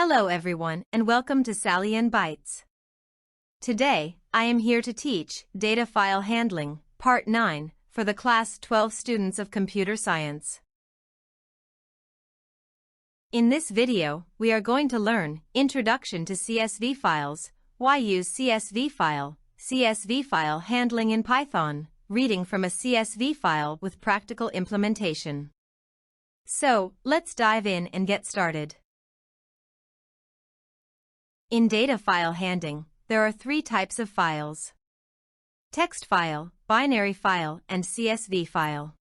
Hello everyone and welcome to Sally and Bytes. Today, I am here to teach Data File Handling, Part 9, for the Class 12 students of Computer Science. In this video, we are going to learn Introduction to CSV Files, why use CSV file handling in Python, reading from a CSV file with practical implementation. So, let's dive in and get started. In data file handling, there are three types of files: text file, binary file, and CSV file.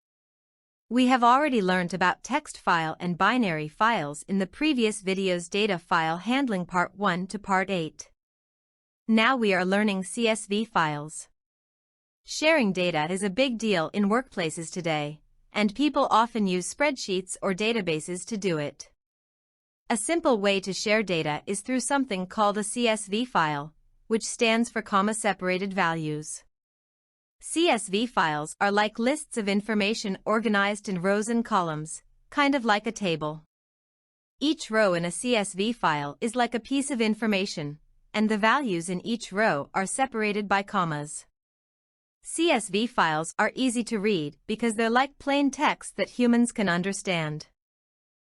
We have already learned about text file and binary files in the previous video's Data File Handling Part 1 to Part 8. Now we are learning CSV files. Sharing data is a big deal in workplaces today, and people often use spreadsheets or databases to do it. A simple way to share data is through something called a CSV file, which stands for comma-separated values. CSV files are like lists of information organized in rows and columns, kind of like a table. Each row in a CSV file is like a piece of information, and the values in each row are separated by commas. CSV files are easy to read because they're like plain text that humans can understand.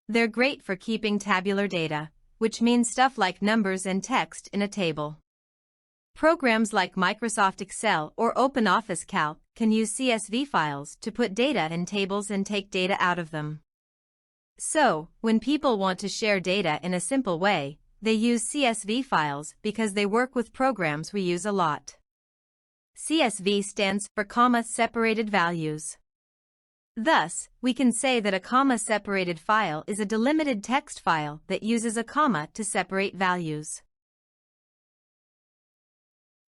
They're great for keeping tabular data, which means stuff like numbers and text in a table. Programs like Microsoft Excel or OpenOffice Calc can use CSV files to put data in tables and take data out of them. So, when people want to share data in a simple way, they use CSV files because they work with programs we use a lot. CSV stands for comma-separated values. Thus, we can say that a comma-separated file is a delimited text file that uses a comma to separate values.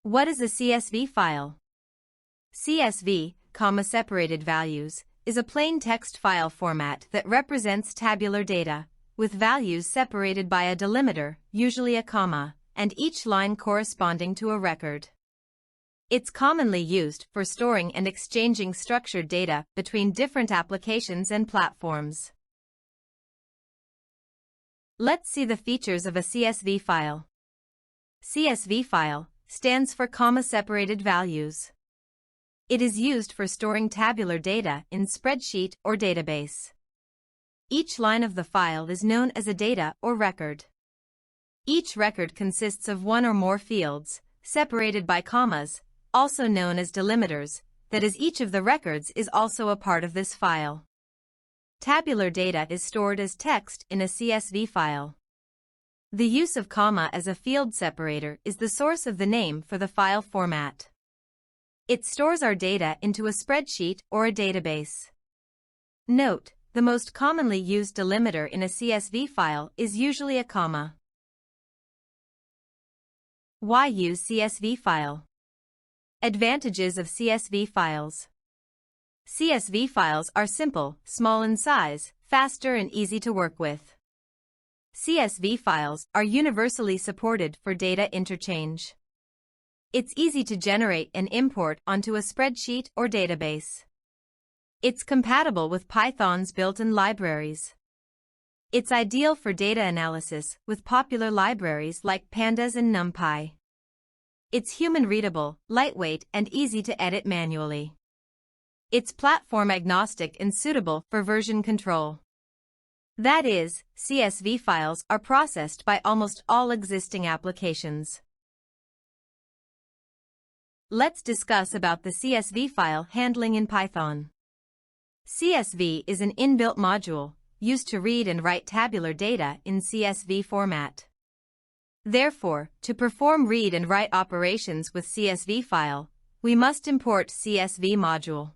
What is a CSV file? CSV, comma-separated values, is a plain text file format that represents tabular data, with values separated by a delimiter, usually a comma, and each line corresponding to a record. It's commonly used for storing and exchanging structured data between different applications and platforms. Let's see the features of a CSV file. CSV file stands for comma-separated values. It is used for storing tabular data in spreadsheet or database. Each line of the file is known as a data or record. Each record consists of one or more fields, separated by commas, also known as delimiters, that is, each of the records is also a part of this file. Tabular data is stored as text in a CSV file. The use of comma as a field separator is the source of the name for the file format. It stores our data into a spreadsheet or a database. Note, the most commonly used delimiter in a CSV file is usually a comma. Why use CSV file? Advantages of CSV files. CSV files are simple, small in size, faster and easy to work with. CSV files are universally supported for data interchange. It's easy to generate and import onto a spreadsheet or database. It's compatible with Python's built-in libraries. It's ideal for data analysis with popular libraries like Pandas and NumPy. It's human-readable, lightweight, and easy to edit manually. It's platform-agnostic and suitable for version control. That is, CSV files are processed by almost all existing applications. Let's discuss about the CSV file handling in Python. CSV is an inbuilt module used to read and write tabular data in CSV format. Therefore, to perform read and write operations with CSV file, we must import CSV module.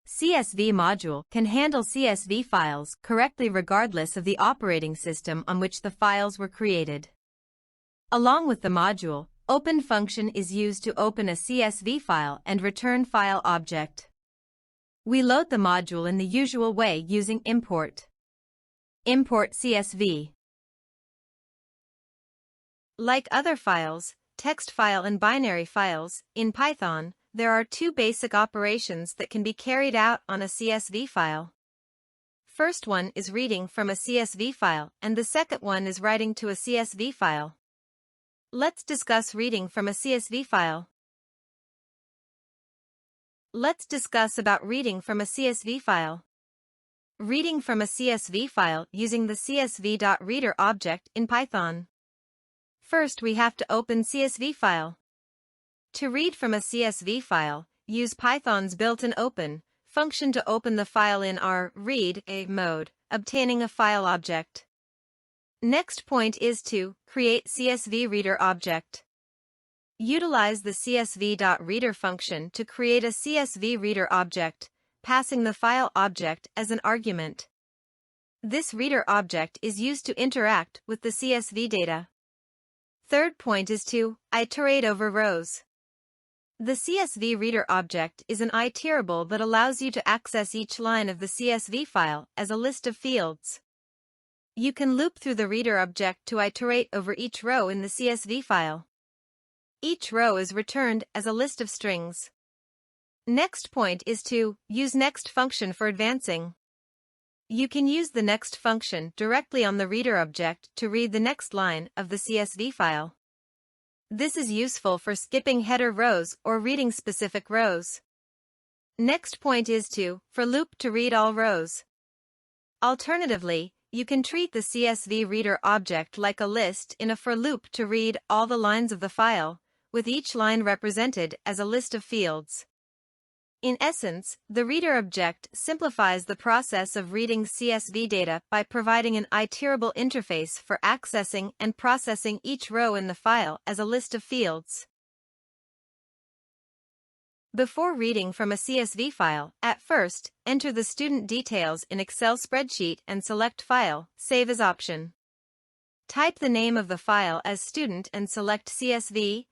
CSV module can handle CSV files correctly regardless of the operating system on which the files were created. Along with the module, open function is used to open a CSV file and return file object. We load the module in the usual way using import. Import CSV. Like other files, text file and binary files, in Python, there are two basic operations that can be carried out on a CSV file. first one is reading from a CSV file and the second one is writing to a CSV file. Let's discuss reading from a CSV file. Let's discuss about reading from a CSV file. Reading from a CSV file using the csv.reader object in Python. First, we have to open CSV file. To read from a CSV file, use Python's built-in open function to open the file in our read mode, obtaining a file object. Next point is to create CSV reader object. Utilize the csv.reader function to create a CSV reader object, passing the file object as an argument. This reader object is used to interact with the CSV data. Third point is to iterate over rows. The CSV reader object is an iterable that allows you to access each line of the CSV file as a list of fields. You can loop through the reader object to iterate over each row in the CSV file. Each row is returned as a list of strings. Next point is to use next function for advancing. You can use the next function directly on the reader object to read the next line of the CSV file. This is useful for skipping header rows or reading specific rows. Next point is to for loop to read all rows. Alternatively, you can treat the CSV reader object like a list in a for loop to read all the lines of the file, with each line represented as a list of fields. In essence, the reader object simplifies the process of reading CSV data by providing an iterable interface for accessing and processing each row in the file as a list of fields. Before reading from a CSV file, at first, enter the student details in Excel spreadsheet and select File, Save as option. Type the name of the file as student and select CSV,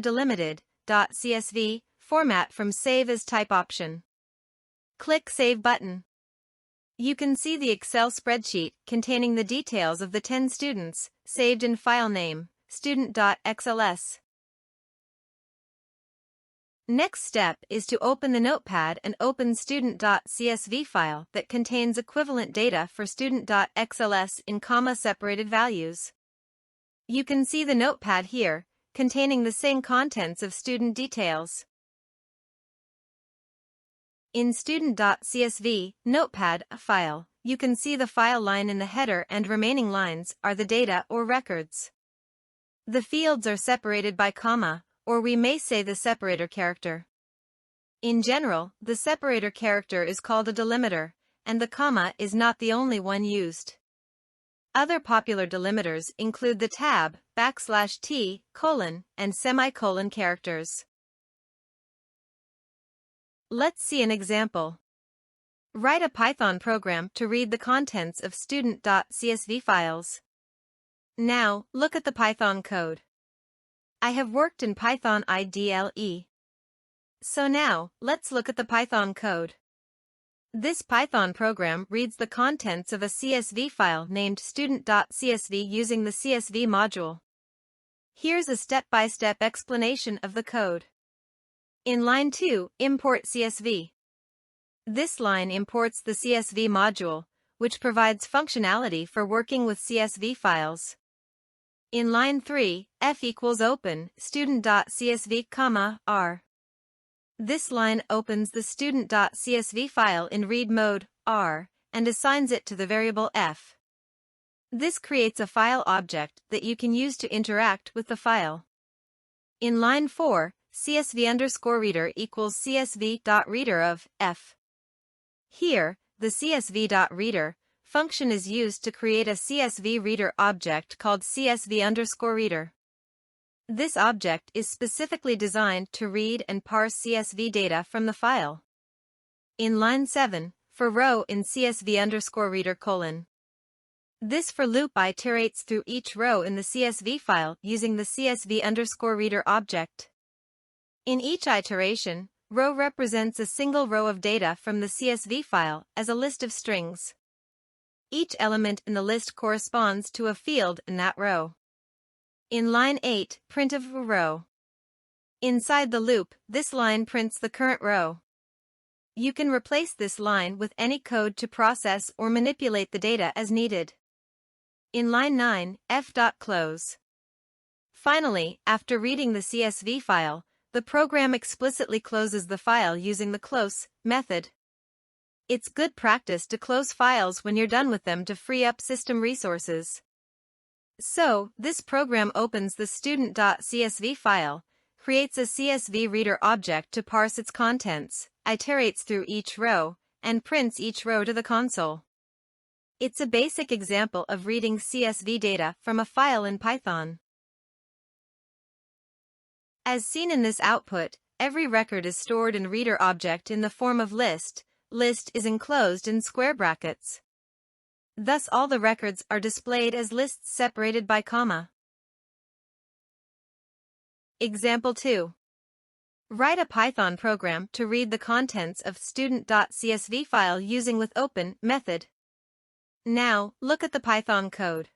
delimited.csv, format from Save as Type option. Click Save button. You can see the Excel spreadsheet containing the details of the 10 students, saved in file name, student.xls. Next step is to open the notepad and open student.csv file that contains equivalent data for student.xls in comma-separated values. You can see the notepad here, containing the same contents of student details. In student.csv notepad file, you can see the file line in the header and remaining lines are the data or records. The fields are separated by comma, or we may say the separator character. In general, the separator character is called a delimiter, and the comma is not the only one used. Other popular delimiters include the tab, \t, colon, and semicolon characters. Let's see an example. Write a Python program to read the contents of student.csv files. Now, look at the Python code. I have worked in Python IDLE. So now, let's look at the Python code. This Python program reads the contents of a CSV file named student.csv using the CSV module. Here's a step-by-step explanation of the code. In line 2, import CSV. This line imports the CSV module, which provides functionality for working with CSV files. In line 3, f equals open student.csv, r. This line opens the student.csv file in read mode, r, and assigns it to the variable f. This creates a file object that you can use to interact with the file. In line 4, csv_reader equals csv.reader of f. Here, the csv.reader function is used to create a CSV reader object called csv_reader. This object is specifically designed to read and parse CSV data from the file. In line 7, for row in csv_reader : This for loop iterates through each row in the CSV file using the csv_reader object. In each iteration, row represents a single row of data from the CSV file as a list of strings. Each element in the list corresponds to a field in that row. In line 8, print of a row. Inside the loop, this line prints the current row. You can replace this line with any code to process or manipulate the data as needed. In line 9, f.close. Finally, after reading the CSV file, the program explicitly closes the file using the close method. It's good practice to close files when you're done with them to free up system resources. So, this program opens the student.csv file, creates a CSV reader object to parse its contents, iterates through each row, and prints each row to the console. It's a basic example of reading CSV data from a file in Python. As seen in this output, every record is stored in reader object in the form of list. List is enclosed in square brackets. Thus all the records are displayed as lists separated by comma. Example 2. Write a Python program to read the contents of student.csv file using with open method. Now, look at the Python code.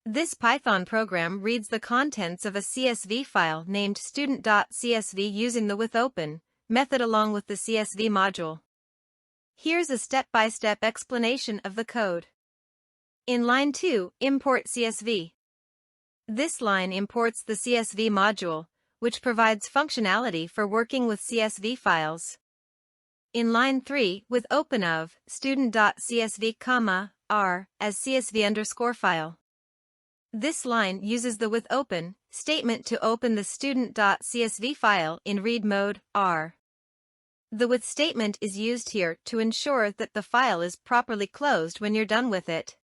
This Python program reads the contents of a CSV file named student.csv using the with open method along with the CSV module. Here's a step-by-step explanation of the code. In line 2, import CSV. This line imports the CSV module, which provides functionality for working with CSV files. In line 3, with open of student.csv, r as CSV file. This line uses the with open statement to open the student.csv file in read mode, r. The with statement is used here to ensure that the file is properly closed when you're done with it.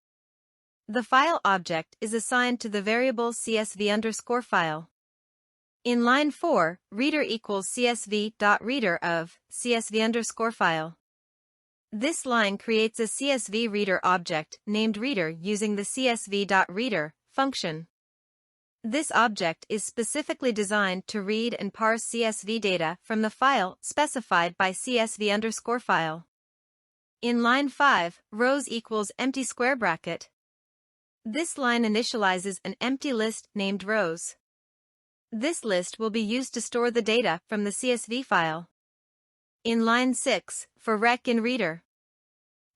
The file object is assigned to the variable csv file. In line 4, reader equals csv.reader of csv file. This line creates a CSV reader object named reader using the csv.reader function. This object is specifically designed to read and parse CSV data from the file specified by csv file. In line 5, rows equals empty square bracket. This line initializes an empty list named rows. This list will be used to store the data from the CSV file. In line 6, for rec in reader.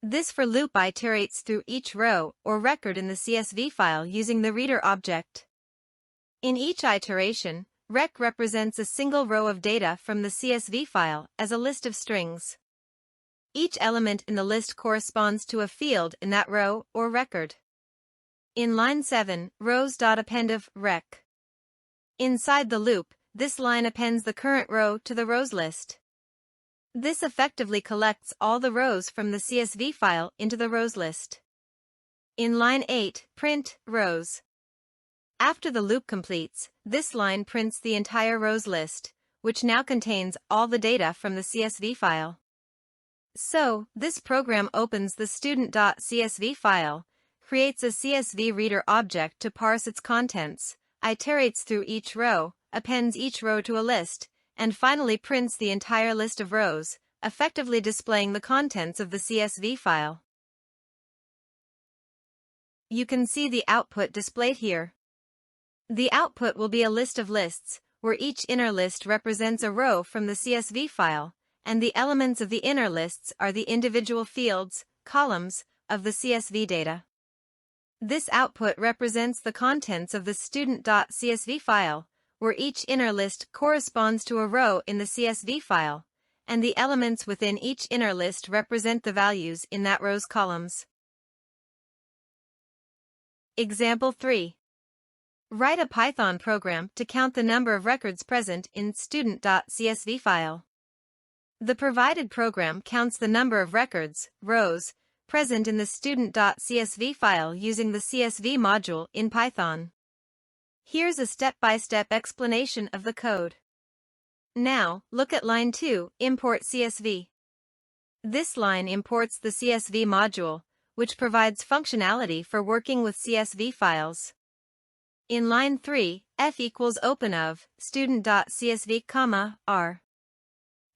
This for loop iterates through each row or record in the CSV file using the reader object. In each iteration, rec represents a single row of data from the CSV file as a list of strings. Each element in the list corresponds to a field in that row or record. In line 7, rows.append of rec. Inside the loop, this line appends the current row to the rows list. This effectively collects all the rows from the CSV file into the rows list. In line 8, print rows. After the loop completes, this line prints the entire rows list, which now contains all the data from the CSV file. So, this program opens the student.csv file, creates a CSV reader object to parse its contents, iterates through each row, appends each row to a list, and finally prints the entire list of rows, effectively displaying the contents of the CSV file. You can see the output displayed here. The output will be a list of lists, where each inner list represents a row from the CSV file, and the elements of the inner lists are the individual fields, columns, of the CSV data. This output represents the contents of the student.csv file, where each inner list corresponds to a row in the CSV file, and the elements within each inner list represent the values in that row's columns. Example 3. Write a Python program to count the number of records present in student.csv file. The provided program counts the number of records, rows, present in the student.csv file using the CSV module in Python. Here's a step-by-step explanation of the code. Now, look at line 2, import CSV. This line imports the CSV module, which provides functionality for working with CSV files. In line 3, f equals open of student.csv, r.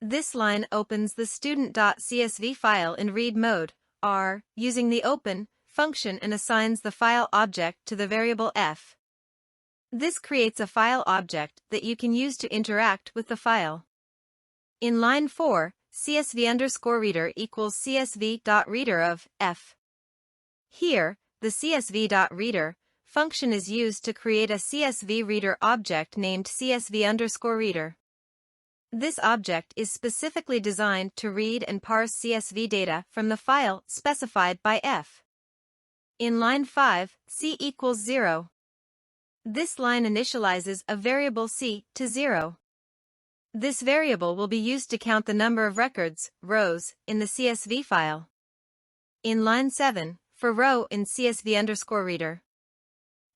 This line opens the student.csv file in read mode, r, using the open function and assigns the file object to the variable f. This creates a file object that you can use to interact with the file. In line 4, CSV_reader equals CSV.reader of f. Here, the CSV.reader function is used to create a CSV reader object named CSV_reader. This object is specifically designed to read and parse CSV data from the file specified by f. In line 5, c equals 0. This line initializes a variable c to 0. This variable will be used to count the number of records, rows, in the CSV file. In line 7, for row in CSV_reader.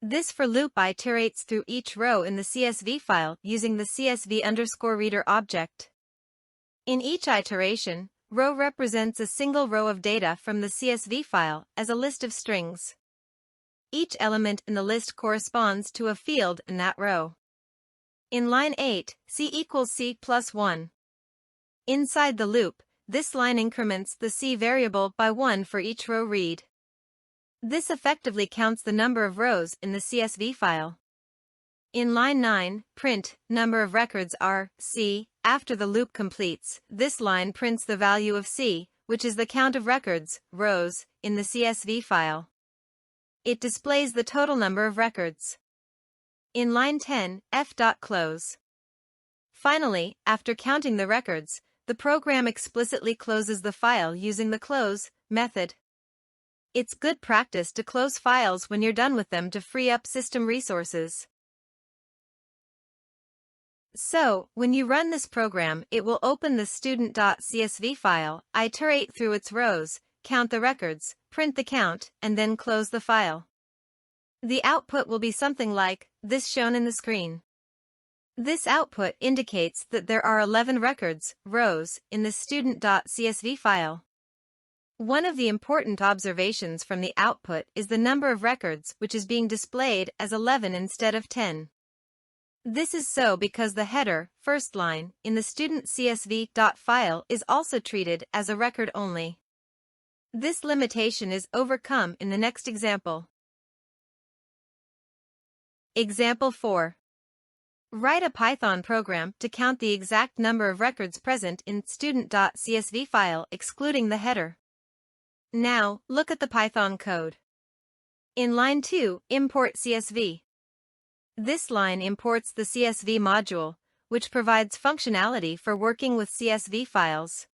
This for loop iterates through each row in the CSV file using the CSV_reader object. In each iteration, row represents a single row of data from the CSV file as a list of strings. Each element in the list corresponds to a field in that row. In line 8, c equals c plus 1. Inside the loop, this line increments the c variable by 1 for each row read. This effectively counts the number of rows in the CSV file. In line 9, print, number of records are c. After the loop completes, this line prints the value of c, which is the count of records, rows, in the CSV file. It displays the total number of records. In line 10, f.close. Finally, after counting the records, the program explicitly closes the file using the close method. It's good practice to close files when you're done with them to free up system resources. So, when you run this program, it will open the student.csv file, iterate through its rows, count the records, print the count, and then close the file. The output will be something like this shown in the screen. This output indicates that there are 11 records, rows, in the student.csv file. One of the important observations from the output is the number of records which is being displayed as 11 instead of 10. This is so because the header, first line, in the student.csv.file is also treated as a record only. This limitation is overcome in the next example. Example 4. Write a Python program to count the exact number of records present in student.csv file excluding the header. Now, look at the Python code. In line 2, import CSV. This line imports the CSV module, which provides functionality for working with CSV files.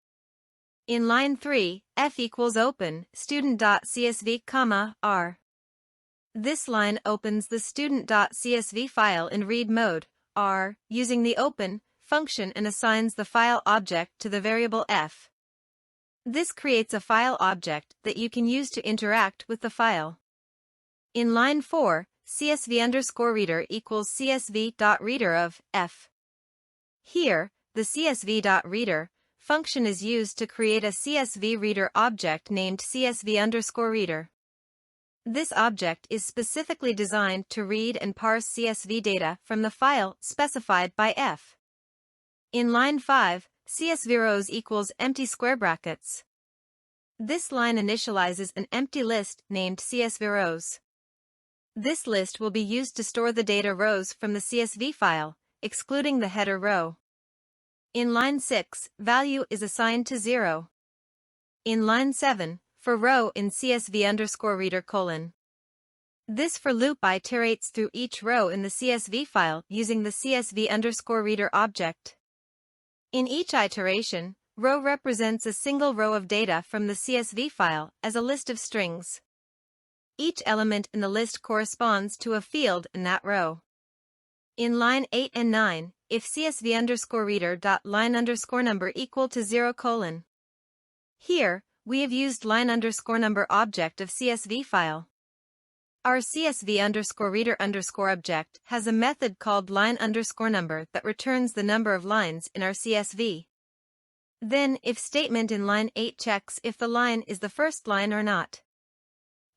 In line 3, f equals open student.csv, r. This line opens the student.csv file in read mode, r, using the open function and assigns the file object to the variable f. This creates a file object that you can use to interact with the file. In line 4, CSV_reader equals CSV.reader of f. Here, the CSV.reader function is used to create a CSV reader object named CSV_reader. This object is specifically designed to read and parse CSV data from the file specified by f. In line 5, CSVRows equals empty square brackets. This line initializes an empty list named CSVRows. This list will be used to store the data rows from the CSV file, excluding the header row. In line 6, value is assigned to 0. In line 7, for row in CSV_reader : This for loop iterates through each row in the CSV file using the CSV_reader object. In each iteration, row represents a single row of data from the CSV file as a list of strings. Each element in the list corresponds to a field in that row. In line 8 and 9, if CSV_reader.line_number equal to 0 : Here, we have used line_number object of CSV file. Our CSV_reader object has a method called line_number that returns the number of lines in our CSV. Then, if statement in line 8 checks if the line is the first line or not.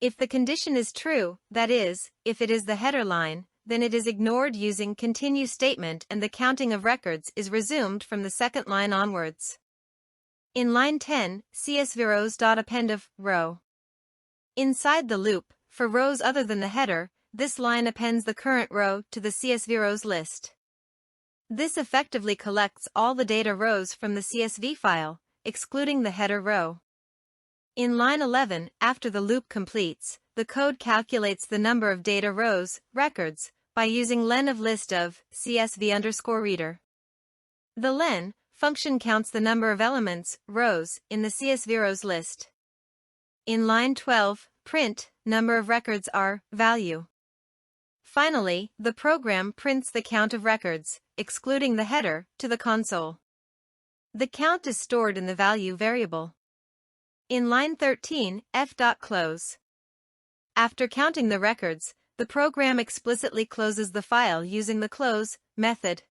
If the condition is true, that is, if it is the header line, then it is ignored using continue statement and the counting of records is resumed from the second line onwards. In line 10, CSVRows.append of row. Inside the loop, for rows other than the header, this line appends the current row to the CSVRows list. This effectively collects all the data rows from the CSV file, excluding the header row. In line 11, after the loop completes, the code calculates the number of data rows, records, by using len of list of CSV_reader. The len function counts the number of elements, rows, in the CSV rows list. In line 12, print, number of records are, value. Finally, the program prints the count of records, excluding the header, to the console. The count is stored in the value variable. In line 13, f.close. After counting the records, the program explicitly closes the file using the close method.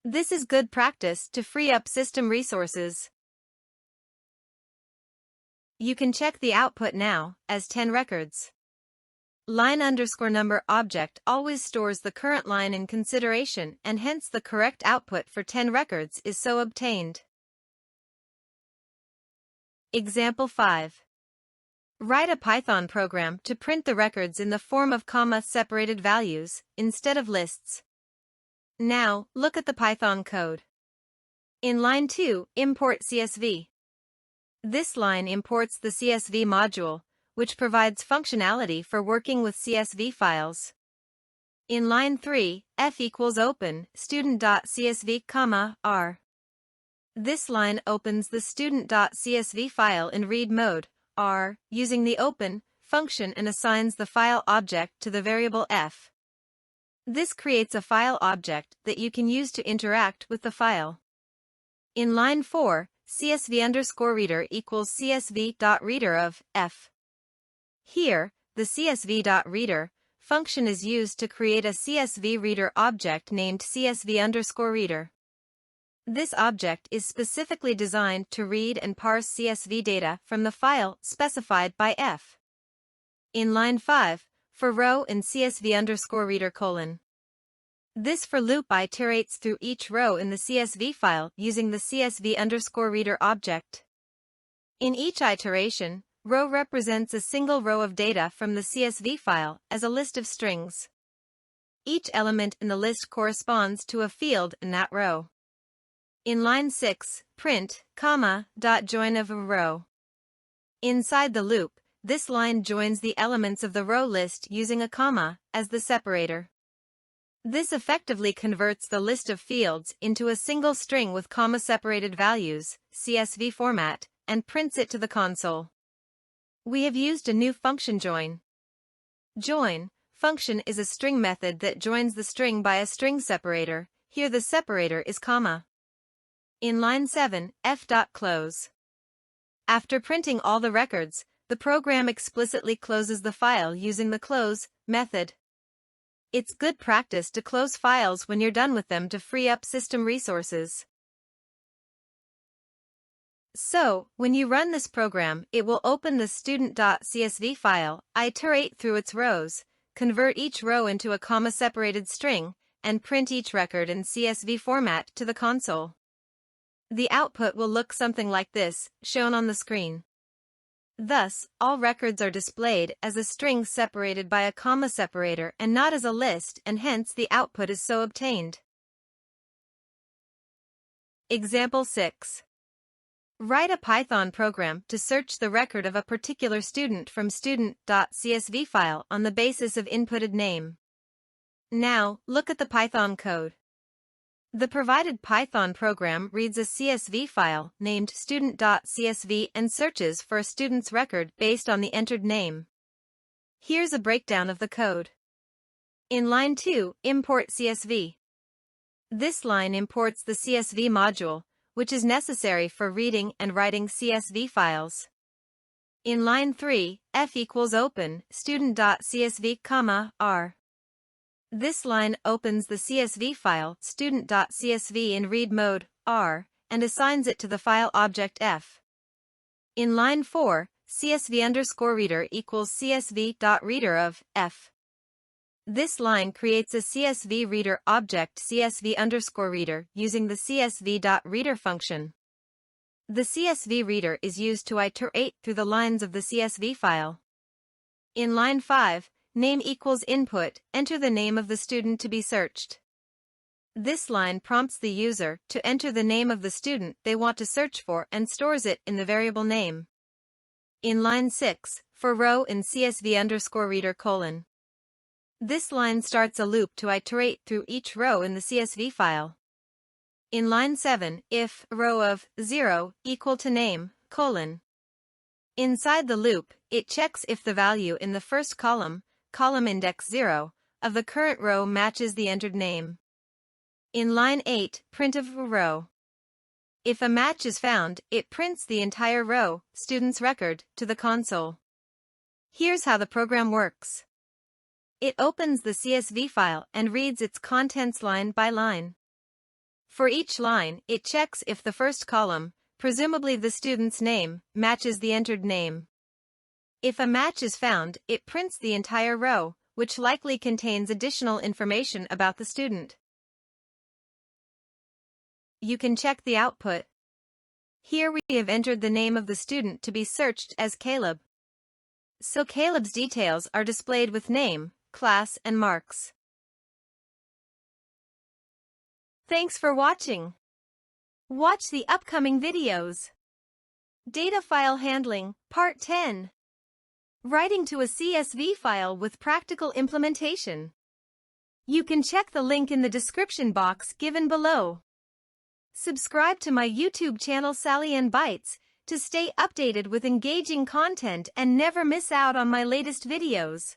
This is good practice to free up system resources. You can check the output now, as 10 records. Line_number object always stores the current line in consideration, and hence the correct output for 10 records is so obtained. Example 5. Write a Python program to print the records in the form of comma-separated values, instead of lists. Now, look at the Python code. In line 2, import CSV. This line imports the CSV module, which provides functionality for working with CSV files. In line 3, f=open student.csv, r. This line opens the student.csv file in read mode, r, using the open function and assigns the file object to the variable f. This creates a file object that you can use to interact with the file. In line 4, CSV_reader equals CSV.reader of f. Here, the CSV.reader function is used to create a CSV reader object named CSV_reader. This object is specifically designed to read and parse CSV data from the file specified by f. In line 5, for row in CSV_reader : This for loop iterates through each row in the CSV file using the CSV_reader object. In each iteration, row represents a single row of data from the CSV file as a list of strings. Each element in the list corresponds to a field in that row. In line 6, print, .join of a row. Inside the loop, this line joins the elements of the row list using a comma as the separator. This effectively converts the list of fields into a single string with comma-separated values, CSV format, and prints it to the console. We have used a new function join. Join function is a string method that joins the string by a string separator. Here the separator is comma. In line 7, f.close. After printing all the records, the program explicitly closes the file using the close method. It's good practice to close files when you're done with them to free up system resources. So, when you run this program, it will open the student.csv file, iterate through its rows, convert each row into a comma-separated string, and print each record in CSV format to the console. The output will look something like this, shown on the screen. Thus, all records are displayed as a string separated by a comma separator and not as a list, and hence the output is so obtained. Example 6. Write a Python program to search the record of a particular student from student.csv file on the basis of inputted name. Now, look at the Python code. The provided Python program reads a CSV file named student.csv and searches for a student's record based on the entered name. Here's a breakdown of the code. In line 2, import CSV. This line imports the CSV module, which is necessary for reading and writing CSV files. In line 3, f=open student.csv, r. This line opens the CSV file student.csv in read mode, r, and assigns it to the file object f. In line 4, CSV_reader equals CSV.reader of f. This line creates a CSV reader object CSV_reader using the CSV.reader function. The CSV reader is used to iterate through the lines of the CSV file. In line 5, name equals input, enter the name of the student to be searched. This line prompts the user to enter the name of the student they want to search for and stores it in the variable name. In line 6, for row in CSV_reader:. This line starts a loop to iterate through each row in the CSV file. In line 7, if row of 0 equal to name, : inside the loop, it checks if the value in the first column index 0, of the current row matches the entered name. In line 8, print of row. If a match is found, it prints the entire row, student's record, to the console. Here's how the program works. It opens the CSV file and reads its contents line by line. For each line, it checks if the first column, presumably the student's name, matches the entered name. If a match is found, it prints the entire row, which likely contains additional information about the student. You can check the output. Here we have entered the name of the student to be searched as Caleb. So Caleb's details are displayed with name, class, and marks. Thanks for watching. Watch the upcoming videos. Data File Handling, Part 10. Writing to a CSV file with practical implementation. You can check the link in the description box given below. Subscribe to my YouTube channel Sally Ann Bites to stay updated with engaging content and never miss out on my latest videos.